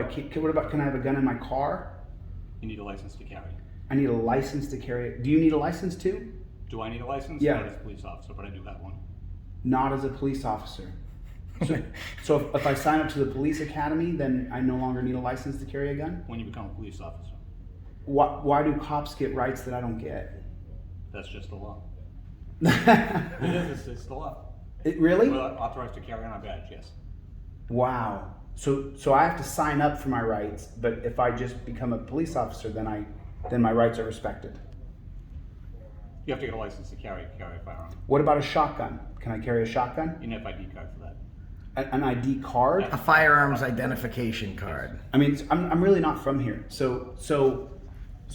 What about, can I have a gun in my car? You need a license to carry. I need a license to carry it. Do you need a license too? Do I need a license? Yeah. Not as a police officer, but I do have one. Not as a police officer. So if I sign up to the police academy, then I no longer need a license to carry a gun? When you become a police officer. Why do cops get rights that I don't get? That's just the law. It is, it's the law. It really? We're authorized to carry on our badge, yes. Wow. So I have to sign up for my rights, but if I just become a police officer, then my rights are respected. You have to get a license to carry a firearm. What about a shotgun? Can I carry a shotgun? You need an ID card for that. An ID card? A firearms identification card. I mean, I'm really not from here. So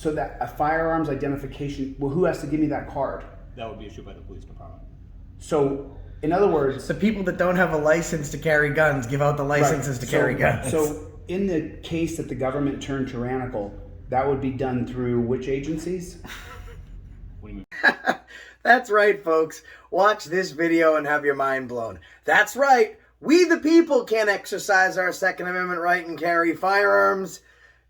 that a firearms identification, well, who has to give me that card? That would be issued by the police department. So, in other words... The people that don't have a license to carry guns give out the licenses to carry guns. So, in the case that the government turned tyrannical, that would be done through which agencies? What do you mean? That's right, folks. Watch this video and have your mind blown. That's right. We the people can't exercise our Second Amendment right and carry firearms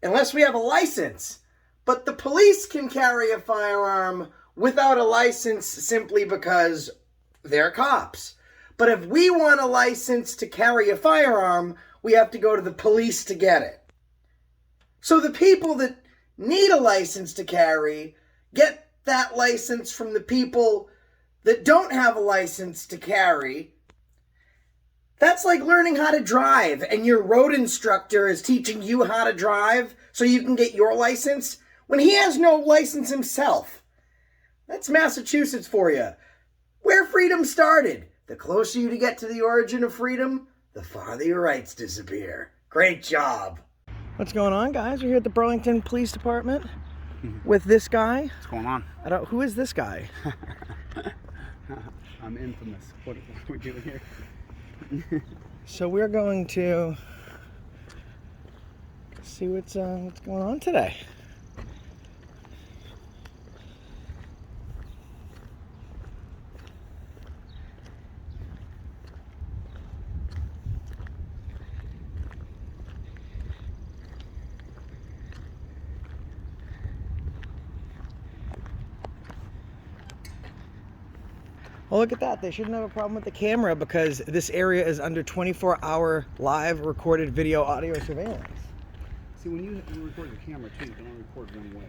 unless we have a license. But the police can carry a firearm without a license simply because they're cops. But if we want a license to carry a firearm, we have to go to the police to get it. So the people that need a license to carry get that license from the people that don't have a license to carry. That's like learning how to drive and your road instructor is teaching you how to drive so you can get your license when he has no license himself. That's Massachusetts for you. Where freedom started. The closer you get to the origin of freedom, the farther your rights disappear. Great job. What's going on, guys? We're here at the Burlington Police Department with this guy. What's going on? Who is this guy? I'm infamous. What are we doing here? So we're going to see what's going on today. Well, look at that. They shouldn't have a problem with the camera because this area is under 24-hour live recorded video audio surveillance. See, when you record the camera too, you can only record one way.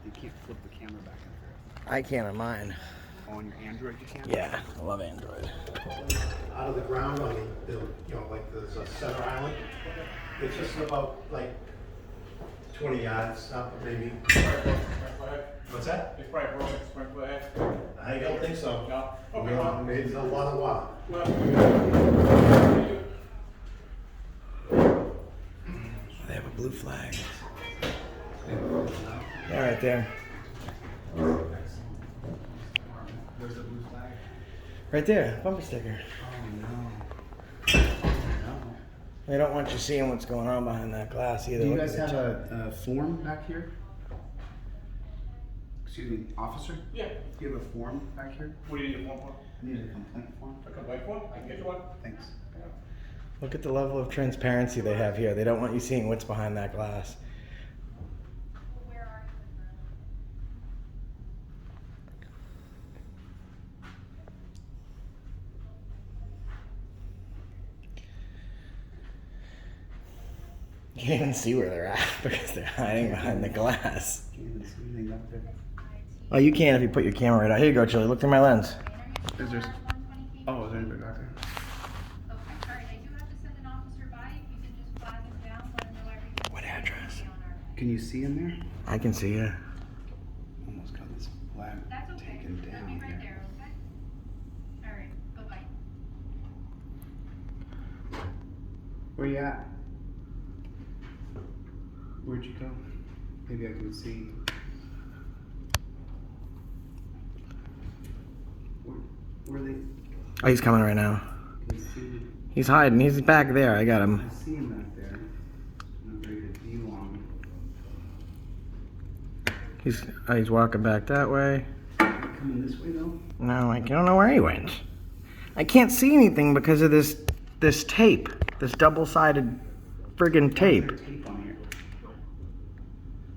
You can't flip the camera back and forth. I can on mine. On your Android you can? Yeah, I love Android. Out of the ground on the like there's a center island. It's just about like 20 yards up, maybe. What's that? It's probably broken sprinkler head. I don't think so. No? Okay. Okay. It's a lot of water. They have a blue flag. Yeah, right there. Where's the blue flag? Right there, bumper sticker. Oh no. They don't want you seeing what's going on behind that glass either. Do you Look guys at have the a form back here? Excuse me, officer? Yeah. Do you have a form back here? What do you need a form for? I need a complaint form. A complaint form? I can get you one. Thanks. Look at the level of transparency they have here. They don't want you seeing what's behind that glass. You can't even see where they're at because they're hiding behind the glass. Can't even see anything up there. Oh, you can if you put your camera right out. Here you go, Chili. Look through my lens. Is there? Oh, is there anybody back there? Okay, all right, I do have to send an officer by. If you can just flag him down, let him know everything. What address? Can you see in there? I can see you. Almost got this flag That's okay. taken That'll down be right here. there, okay? All right, bye-bye. Where you at? Where'd you go? Maybe I can see. Where are they? Oh, he's coming right now. Can you see? He's hiding. He's back there. I got him. I see him back there. Not very good view on him. He's walking back that way. Coming this way though? No, I don't know where he went. I can't see anything because of this tape, this double-sided friggin' tape. Tape on here.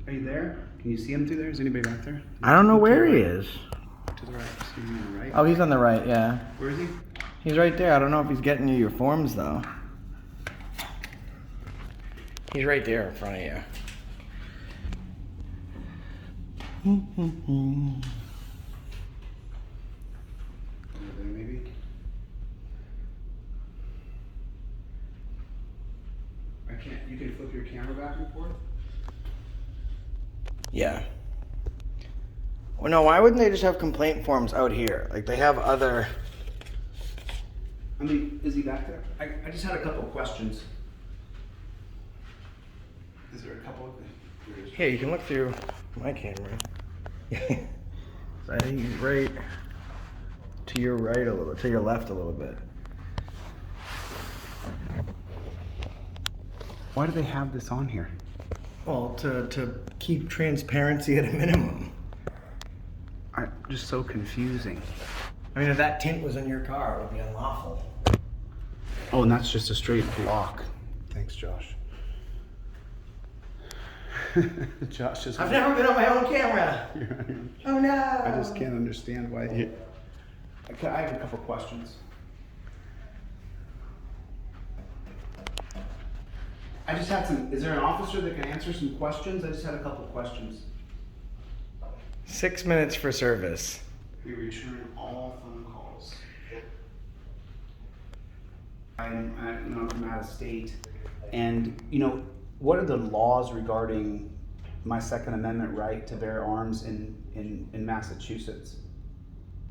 Are you there? Can you see him through there? Is anybody back there? I don't know Look to where the he right. is. To the right. See him on the right. Oh, he's on the right, yeah. Where is he? He's right there. I don't know if he's getting you your forms, though. He's right there in front of you. Over there, maybe. I can't. You can flip your camera back and forth. Yeah. Well, no, why wouldn't they just have complaint forms out here? Like, they have other... I mean, is he back there? I just had a couple of questions. Is there a couple of... There it is. Here, you can look through my camera. So I think he's right to your right a little, to your left a little bit. Why do they have this on here? Well, to keep transparency at a minimum. Just so confusing. I mean, if that tint was in your car, it would be unlawful. Oh, and that's just a straight block. Thanks, Josh. Josh is. I've never been on my own camera. Oh no! I just can't understand why. I have a couple questions. I just had some. Is there an officer that can answer some questions? I just had a couple of questions. 6 minutes for service. We return all phone calls. I'm out of state, and what are the laws regarding my Second Amendment right to bear arms in Massachusetts?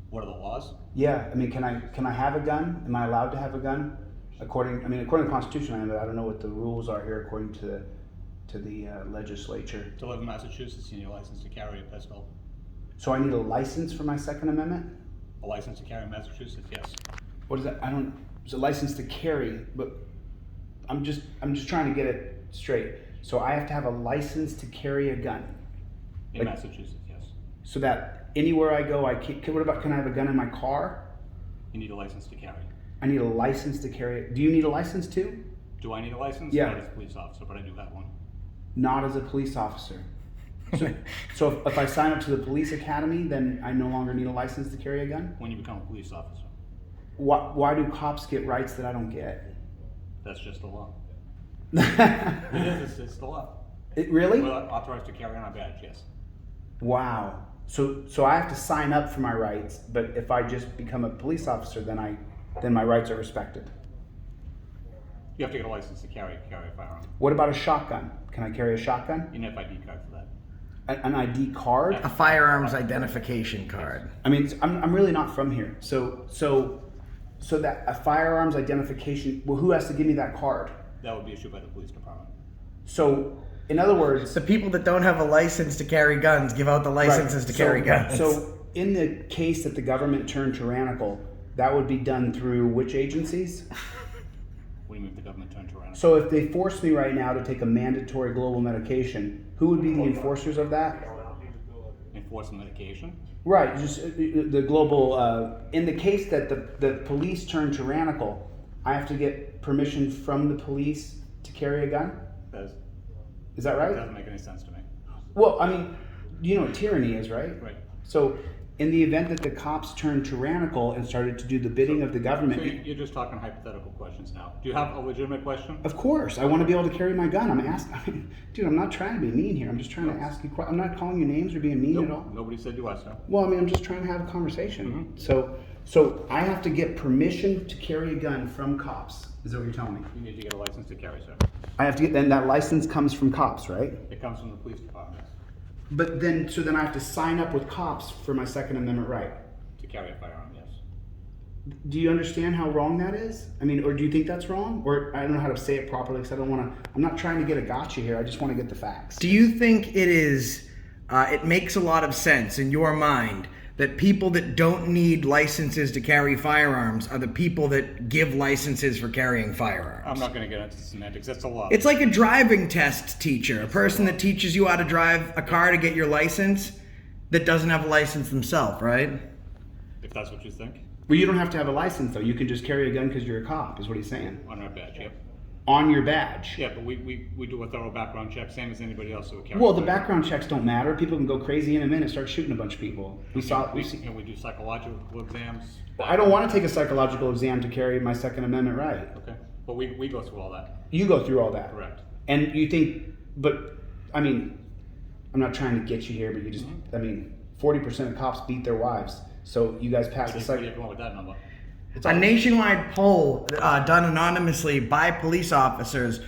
What are the laws? Yeah, I mean, can I have a gun? Am I allowed to have a gun? According to the Constitution, I am, but I don't know what the rules are here according to the legislature. To live in Massachusetts, you need a license to carry a pistol. So I need a license for my Second Amendment? A license to carry in Massachusetts, yes. What is that? It's a license to carry, but I'm just trying to get it straight. So I have to have a license to carry a gun. In Massachusetts, yes. So that anywhere I go, what about, can I have a gun in my car? You need a license to carry. I need a license to carry it. Do you need a license too? Do I need a license? Yeah. Not as a police officer, but I do have one. Not as a police officer. So if I sign up to the police academy, then I no longer need a license to carry a gun? When you become a police officer. Why do cops get rights that I don't get? That's just the law. It It is, it's the law. really? We're authorized to carry on our badge, yes. Wow. So I have to sign up for my rights, but if I just become a police officer, then my rights are respected. You have to get a license to carry a firearm. What about a shotgun? Can I carry a shotgun? You need an ID card for that. An ID card? A firearms identification card. I mean, I'm really not from here. So that a firearms identification. Well, who has to give me that card? That would be issued by the police department. So, in other words, The people that don't have a license to carry guns give out the licenses to carry guns. So, in the case that the government turned tyrannical, that would be done through which agencies? What do you mean if the government turned tyrannical? So, if they forced me right now to take a mandatory global medication, who would be the enforcers of that? Enforce medication? Right, just the global. In the case that the police turn tyrannical, I have to get permission from the police to carry a gun. Is that right? That doesn't make any sense to me. Well, I mean, you know what tyranny is, right? Right. So, in the event that the cops turned tyrannical and started to do the bidding of the government, So you're just talking hypothetical questions now. Do you have a legitimate question? of course, I want to be able to carry my gun. Dude, I'm not trying to be mean here. I'm just trying to ask you. I'm not calling you names or being mean at all. Nobody said you are, sir. Well, I mean, I'm just trying to have a conversation. So I have to get permission to carry a gun from cops. Is that what you're telling me? You need to get a license to carry, sir. I have to get. Then that license comes from cops, right? It comes from the police department But then, so then I have to sign up with cops for my Second Amendment right. to carry a firearm, yes. Do you understand how wrong that is? I mean, or do you think that's wrong? Or I don't know how to say it properly because I don't want to. I'm not trying to get a gotcha here. I just want to get the facts. Do you think it is, it makes a lot of sense in your mind that people that don't need licenses to carry firearms are the people that give licenses for carrying firearms? I'm not going to get into semantics. That's a law. It's like a driving test teacher, a person that teaches you how to drive a car to get your license that doesn't have a license themselves, right? If that's what you think. Well, you don't have to have a license though. You can just carry a gun because you're a cop. Is what he's saying. On our badge, yep. on your badge. Yeah, but we do a thorough background check, same as anybody else who would carry. Well, the background checks don't matter. People can go crazy in a minute, start shooting a bunch of people. We see. We do psychological exams. I don't want to take a psychological exam to carry my Second Amendment right. Okay, but we go through all that. You go through all that. Correct. And you think, but I mean, I'm not trying to get you here, but you just, I mean, 40% of cops beat their wives. So you guys pass the Where do you go with that number? A nationwide poll done anonymously by police officers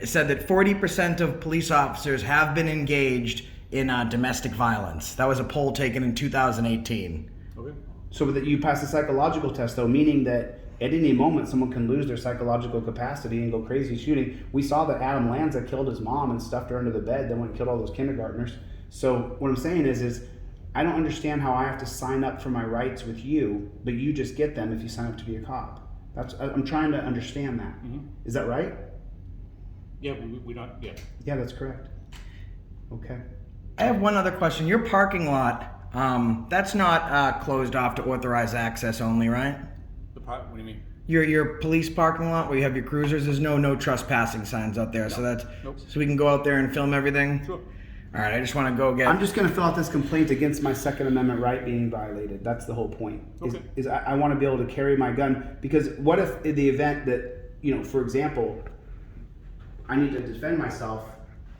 said that 40% of police officers have been engaged in domestic violence. That was a poll taken in 2018. Okay. So that you pass the psychological test, though, meaning that at any moment someone can lose their psychological capacity and go crazy shooting. We saw that Adam Lanza killed his mom and stuffed her under the bed, then went and killed all those kindergartners. So what I'm saying is I don't understand how I have to sign up for my rights with you, but you just get them if you sign up to be a cop. I'm trying to understand that. Is that right? Yeah, we don't. Yeah. Yeah, that's correct. Okay. I have one other question. Your parking lot, that's not closed off to authorized access only, right? What do you mean? Your police parking lot where you have your cruisers, there's no trespassing signs out there, so that's so we can go out there and film everything. Sure. All right, I just want to go get. I'm just going to fill out this complaint against my Second Amendment right being violated. That's the whole point. Is I want to be able to carry my gun, because what if in the event that, you know, for example, I need to defend myself,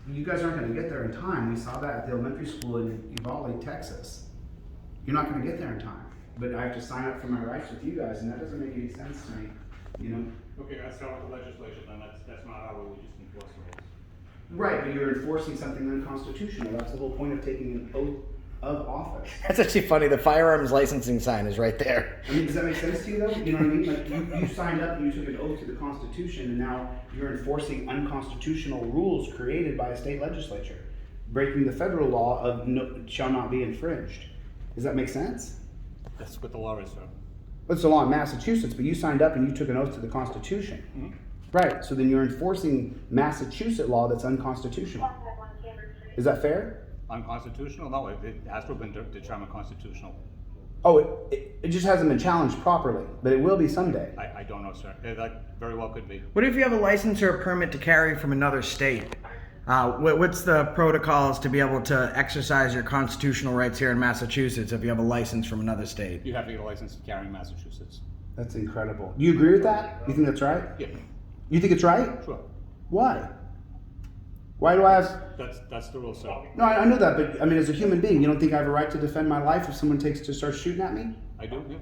you guys aren't going to get there in time. We saw that at the elementary school in Violate, Texas. You're not going to get there in time. But I have to sign up for my rights with you guys, and that doesn't make any sense to me, you know? Okay, that's how the legislation, and that's not how we just enforce the rules. Right, but you're enforcing something unconstitutional. That's the whole point of taking an oath of office. That's actually funny. The firearms licensing sign is right there. I mean, does that make sense to you, though? You know what I mean? Like, you signed up and you took an oath to the Constitution, and now you're enforcing unconstitutional rules created by a state legislature, breaking the federal law of shall not be infringed. Does that make sense? That's what the law is, sir. It's the law in Massachusetts, but you signed up and you took an oath to the Constitution. Right, so then you're enforcing Massachusetts law that's unconstitutional. Is that fair? Unconstitutional? No, it has to have been determined constitutional. Oh, it just hasn't been challenged properly, but it will be someday. I don't know, sir. That very well could be. What if you have a license or a permit to carry from another state? What's the protocols to be able to exercise your constitutional rights here in Massachusetts if you have a license from another state? You have to get a license to carry in Massachusetts. That's incredible. Do you agree with that? You think that's right? Yeah. You think it's right? Sure. Why? Why do I have... That's the rule, sir. No, I know that, but I mean, as a human being, you don't think I have a right to defend my life if someone takes to start shooting at me? I do, yeah.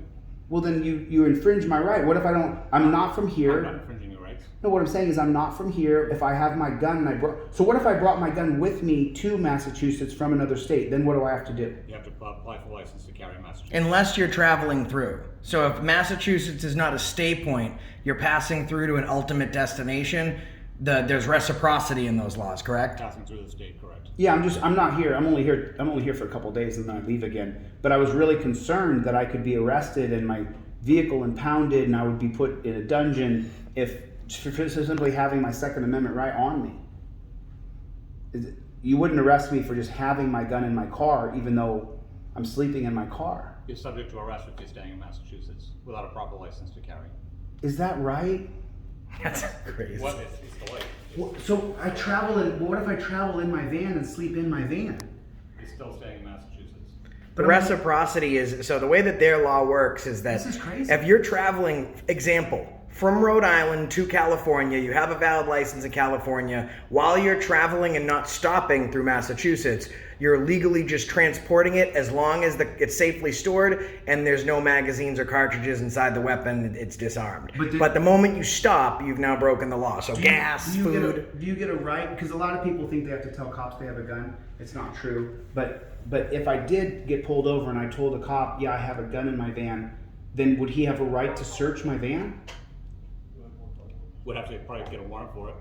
Well, then you infringe my right. What if I don't... I'm not from here. I'm not infringing your rights. No, what I'm saying is I'm not from here. If I have my gun and so what if I brought my gun with me to Massachusetts from another state? Then what do I have to do? You have to apply for a license to carry in Massachusetts. Unless you're traveling through. So if Massachusetts is not a stay point, you're passing through to an ultimate destination, there's reciprocity in those laws, correct? Passing through the state, correct. Yeah, I'm not here. I'm only here for a couple days and then I leave again. But I was really concerned that I could be arrested and my vehicle impounded and I would be put in a dungeon for simply having my Second Amendment right on me. You wouldn't arrest me for just having my gun in my car, even though I'm sleeping in my car. You're subject to arrest if you're staying in Massachusetts without a proper license to carry. Is that right? That's crazy. Well, it's the way. So I travel what if I travel in my van and sleep in my van? You're still staying in Massachusetts. The reciprocity is, so the way that their law works is that This is crazy. if you're traveling, example, from Rhode Island to California, you have a valid license in California, while you're traveling and not stopping through Massachusetts, you're legally just transporting it as long as it's safely stored and there's no magazines or cartridges inside the weapon, it's disarmed. But the moment you stop, you've now broken the law. So gas, food. Do you get a right? Because a lot of people think they have to tell cops they have a gun. It's not true. But if I did get pulled over and I told a cop, yeah, I have a gun in my van, then would he have a right to search my van? Would have to probably get a warrant for it.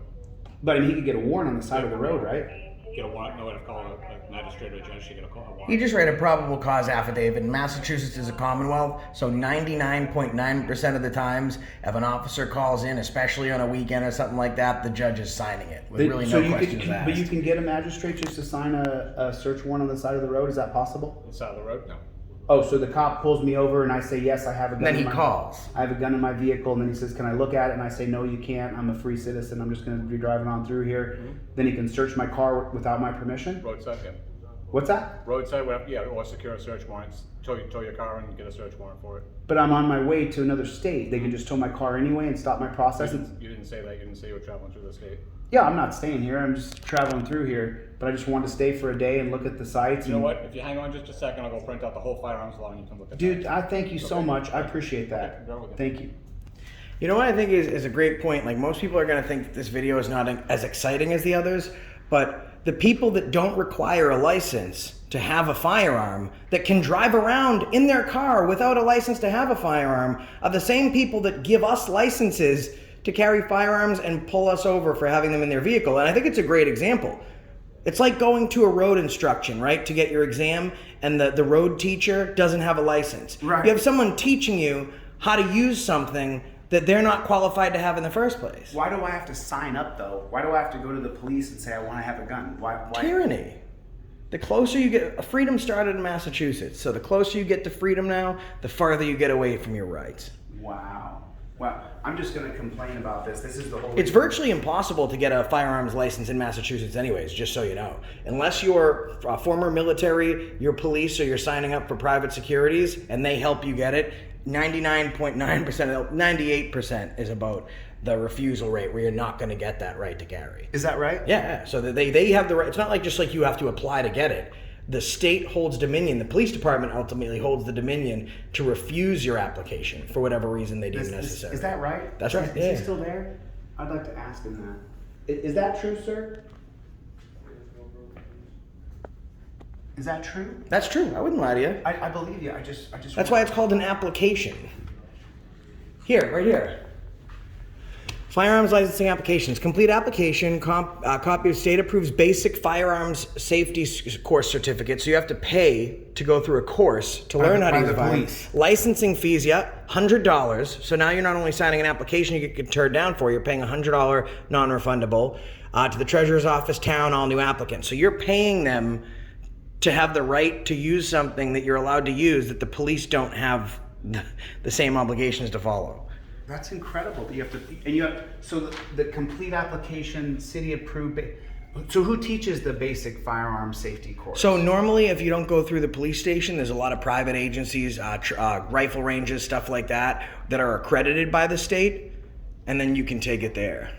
But I mean, he could get a warrant on the side of the road, right? Get a warrant, no, I'd call a magistrate or a judge to get a warrant. You just write a probable cause affidavit. Massachusetts is a commonwealth, so 99.9% of the times, if an officer calls in, especially on a weekend or something like that, the judge is signing it with really no questions asked. But you can get a magistrate just to sign a search warrant on the side of the road. Is that possible? On the side of the road? No. Oh, so the cop pulls me over and I say, yes, I have a gun. Then in he my, calls. I have a gun in my vehicle, and then he says, can I look at it? And I say, no, you can't. I'm a free citizen. I'm just going to be driving on through here. Then he can search my car without my permission? Roadside, yeah. What's that? Roadside, yeah, or secure search warrants. Tow your car and get a search warrant for it. But I'm on my way to another state. They can just tow my car anyway and stop my process. You didn't say that. You didn't say you were traveling through the state. Yeah, I'm not staying here. I'm just traveling through here. But I just wanted to stay for a day and look at the sites. You know what? If you hang on just a second, I'll go print out the whole firearms law and you can look at Dude, that. I thank you so Okay. much. I appreciate that. Okay, go with it. Thank you. You know what I think is a great point? Like, most people are going to think that this video is not as exciting as the others, but the people that don't require a license to have a firearm, that can drive around in their car without a license to have a firearm, are the same people that give us licenses to carry firearms and pull us over for having them in their vehicle. And I think it's a great example. It's like going to a road instruction, right, to get your exam, and the road teacher doesn't have a license. Right. You have someone teaching you how to use something that they're not qualified to have in the first place. Why do I have to sign up, though? Why do I have to go to the police and say I want to have a gun? Why? Tyranny. The closer you get, freedom started in Massachusetts. So the closer you get to freedom now, the farther you get away from your rights. Wow. Well, I'm just going to complain about this. This is the whole... It's virtually impossible to get a firearms license in Massachusetts anyways, just so you know. Unless you're a former military, you're police, or you're signing up for private securities, and they help you get it, 99.9%, 98% is about the refusal rate, where you're not going to get that right to carry. Is that right? Yeah, so that they have the right. It's not like just like you have to apply to get it. The state holds dominion. The police department ultimately holds the dominion to refuse your application for whatever reason they deem necessary. Is that right? That's right. Is Yeah. he still there? I'd like to ask him that. Is that true, sir? Is that true? That's true. I wouldn't lie to you. I believe you. I just. That's why it's called an application. Here, right here. Firearms licensing applications. Complete application, copy of state approves basic firearms safety course certificate. So you have to pay to go through a course to learn how to use a firearm. Licensing fees, yeah, $100. So now you're not only signing an application you get turned down for, you're paying $100 non-refundable to the treasurer's office, town, all new applicants. So you're paying them to have the right to use something that you're allowed to use that the police don't have the same obligations to follow. That's incredible. That you have to, and you have, so the complete application, city approved. So who teaches the basic firearm safety course? So normally, if you don't go through the police station, there's a lot of private agencies, rifle ranges, stuff like that, that are accredited by the state, and then you can take it there.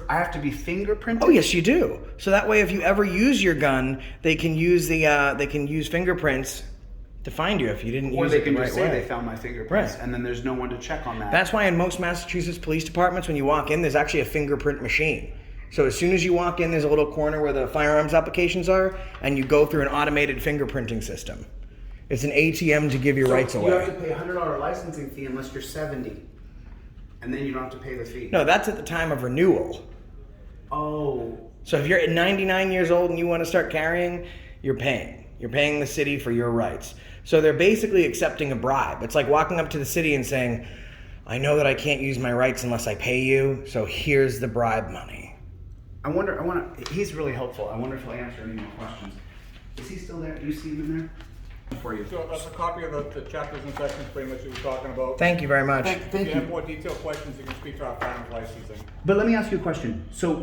I have to be fingerprinted? Oh yes, you do. So that way, if you ever use your gun, they can use fingerprints to find you if you didn't Or use they it the can right just say way. they found my fingerprints, Right. and then there's no one to check on that. That's why in most Massachusetts police departments, when you walk in, there's actually a fingerprint machine. So as soon as you walk in, there's a little corner where the firearms applications are, and you go through an automated fingerprinting system. It's an ATM to give your rights away. You have to pay a $100 licensing fee unless you're 70, and then you don't have to pay the fee. No, that's at the time of renewal. Oh. So if you're at 99 years old and you want to start carrying, you're paying. You're paying the city for your rights. So they're basically accepting a bribe. It's like walking up to the city and saying, I know that I can't use my rights unless I pay you, so here's the bribe money. He's really helpful. I wonder if he'll answer any more questions. Is he still there? Do you see him in there? For you. So that's a copy of the chapters and sections pretty much you were talking about. Thank you very much. If you have more detailed questions, you can speak to our firearms licensing. But let me ask you a question. So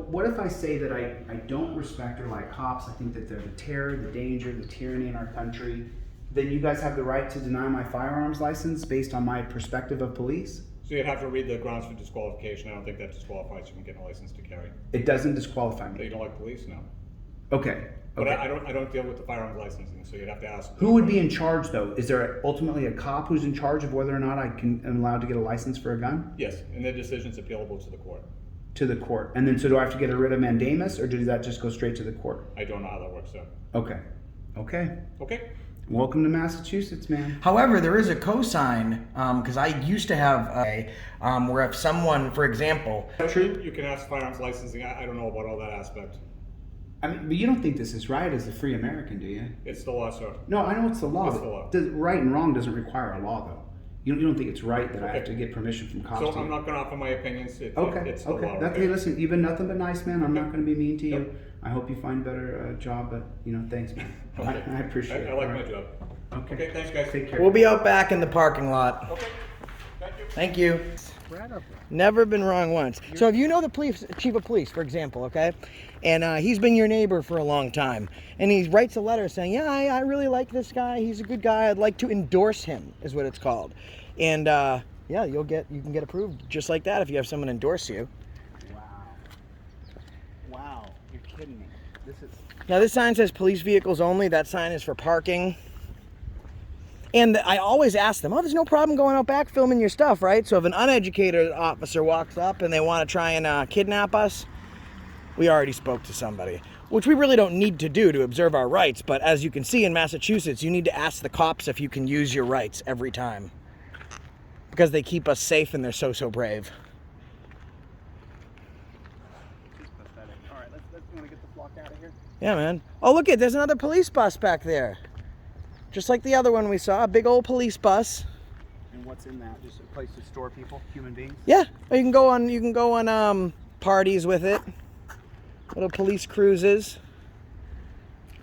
what if I say that I don't respect or like cops? I think that they're the terror, the danger, the tyranny in our country. Then you guys have the right to deny my firearms license based on my perspective of police? So you'd have to read the grounds for disqualification. I don't think that disqualifies you from getting a license to carry. It doesn't disqualify So me. you don't like police? No. Okay. But Okay. I don't deal with the firearms licensing, so you'd have to ask. Who would be in charge though? Is there ultimately a cop who's in charge of whether or not am allowed to get a license for a gun? Yes, and their decision's appealable to the court. To the court. And then so do I have to get a writ of mandamus, or does that just go straight to the court? I don't know how that works, sir. Okay. Okay. Okay. Welcome to Massachusetts, man. However, there is a cosign, because I used to have where if someone, for example, True. You can ask firearms licensing. I don't know about all that aspect. I mean, but you don't think this is right as a free American, do you? It's the law, sir. No, I know it's the law. It's but the law. Right and wrong doesn't require a law, though. You don't think it's right that I have Okay. to get permission from cops? So to I'm not going to offer my opinions. Okay. It's the Okay. law. Hey, listen, you've been nothing but nice, man. I'm not going to be mean to you. I hope you find a better job, but thanks, man. Okay. I appreciate it. I like All my right. job. Okay. Okay, thanks, guys. Take care. We'll be out back in the parking lot. Okay, thank you. Thank you. Never been wrong once. So if you know the police, chief of police, for example, okay, and he's been your neighbor for a long time, and he writes a letter saying, yeah, I really like this guy. He's a good guy. I'd like to endorse him, is what it's called. And yeah, you can get approved just like that if you have someone endorse you. Wow, you're kidding me. Now this sign says police vehicles only. That sign is for parking. And I always ask them, oh, there's no problem going out back filming your stuff, right? So if an uneducated officer walks up and they want to try and kidnap us, we already spoke to somebody, which we really don't need to do to observe our rights. But as you can see in Massachusetts, you need to ask the cops if you can use your rights every time, because they keep us safe and they're so brave. All right, let's want to get the flock out of here. Yeah, man. Oh, look there's another police bus back there. Just like the other one we saw, a big old police bus. And what's in that? Just a place to store people, human beings? Yeah, or you can go on parties with it. Little police cruises.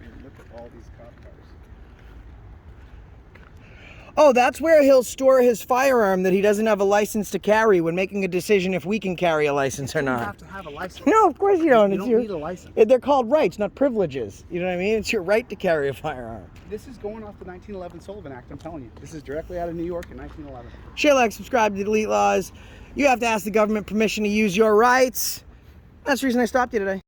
Man, look at all these cop cars. Oh, that's where he'll store his firearm that he doesn't have a license to carry when making a decision if we can carry a license or You not. have to have a license. No, of course you don't. You It's don't need a license. They're called rights, not privileges. You know what I mean? It's your right to carry a firearm. This is going off the 1911 Sullivan Act, I'm telling you. This is directly out of New York in 1911. Share, like, subscribe to Delete Laws. You have to ask the government permission to use your rights. That's the reason I stopped you today.